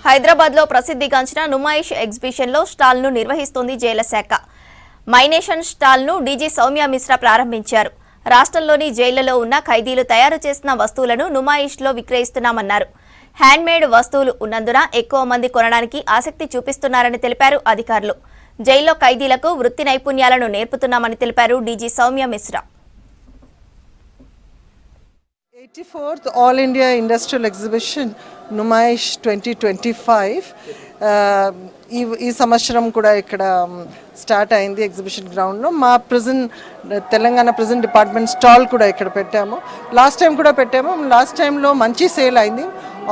హైదరాబాద్లో ప్రసిద్ధిగాంచిన నుమాయిష్ ఎగ్జిబిషన్లో స్టాల్ను నిర్వహిస్తోంది జైళ్ల శాఖ. మైనేషన్ స్టాల్ను డీజీ సౌమ్య మిశ్రా ప్రారంభించారు. రాష్ట్రంలోని జైళ్లలో ఉన్న ఖైదీలు తయారు చేసిన వస్తువులను నుమాయిష్లో విక్రయిస్తున్నామన్నారు. హ్యాండ్మేడ్ వస్తువులు ఉన్నందున ఎక్కువ మంది కొనడానికి ఆసక్తి చూపిస్తున్నారని తెలిపారు అధికారులు. జైల్లో ఖైదీలకు వృత్తి నైపుణ్యాలను నేర్పుతున్నామని తెలిపారు DG Soumya Mishra. 84th All India Industrial Exhibition Numaish 2025 ఈ సంవత్సరం కూడా ఇక్కడ స్టార్ట్ అయింది ఎగ్జిబిషన్ గ్రౌండ్లో. మా తెలంగాణ ప్రిజన్ డిపార్ట్మెంట్ స్టాల్ కూడా ఇక్కడ పెట్టాము. లాస్ట్ టైం కూడా పెట్టాము. లాస్ట్ టైంలో మంచి సేల్ అయింది.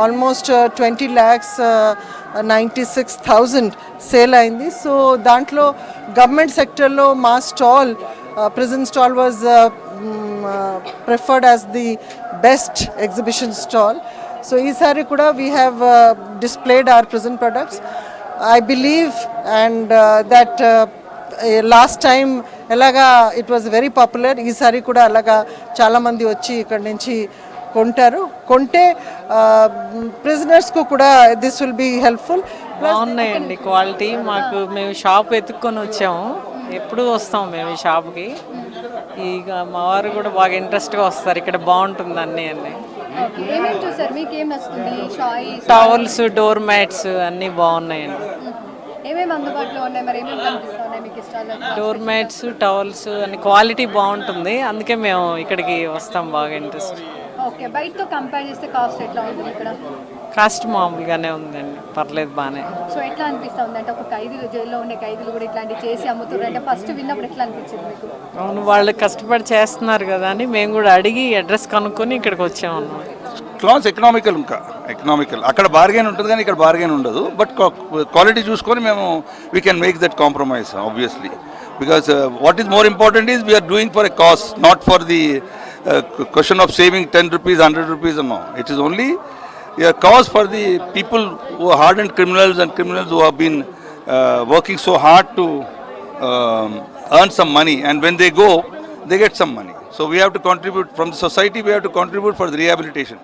ఆల్మోస్ట్ 20,96,000 సేల్ అయింది. సో దాంట్లో గవర్నమెంట్ సెక్టర్లో మా stall prison stall was preferred as the best exhibition stall. So isari kuda we have displayed our prison products. I believe and that last time elaga it was very popular. Isari kuda alaga chaala mandi vachi ikkada nunchi కొంటారు. కొంటే prisoners కు కూడా this will be helpful. బాగున్నాయండి quality. మాకు మేము shop ఎత్తుక్కొని వచ్చాము. ఎప్పుడు వస్తాం మేము ఈ షాప్కి. ఇక మా వారు కూడా బాగా ఇంట్రెస్ట్గా వస్తారు. ఇక్కడ బాగుంటుంది అన్నీ టవల్స్, డోర్ మ్యాట్స్ అన్నీ బాగున్నాయండి. డోర్ మ్యాట్స్, టవల్స్ అన్ని క్వాలిటీ బాగుంటుంది. అందుకే మేము ఇక్కడికి వస్తాం. బాగా ఇంట్రెస్ట్. కాస్ట్ మామూలుగానే ఉందండి, పర్లేదు బాగానే. సో ఎట్లా అనిపిస్తుంది అంటే ఒక ఖైదీలు జైల్లో ఉండే ఖైదీలు కూడా ఇట్లాంటి చేసి అమ్ముతున్నారు అంటే ఫస్ట్ విన్నప్పుడు ఎట్లా అనిపించింది మీకు? అవును, వాళ్ళు కష్టపడి చేస్తున్నారు కదా అని మేము కూడా అడిగి అడ్రస్ కనుక్కొని ఇక్కడికి వచ్చాము అన్నమాట. క్లాస్ ఎకనామికల్, ఇంకా ఎకనామికల్. అక్కడ బార్గెన్ ఉంటుంది కానీ ఇక్కడ బార్గెన్ ఉండదు. బట్ క్వాలిటీ చూసుకొని మేము we can make that compromise obviously. Because what is more important is we are doing for a cost, not for the question of saving 10 rupees, 100 rupees or no. It is only a cause for the people who are hardened criminals and criminals who have been working so hard to earn some money, and when they go, they get some money. So we have to contribute from the society, we have to contribute for the rehabilitation.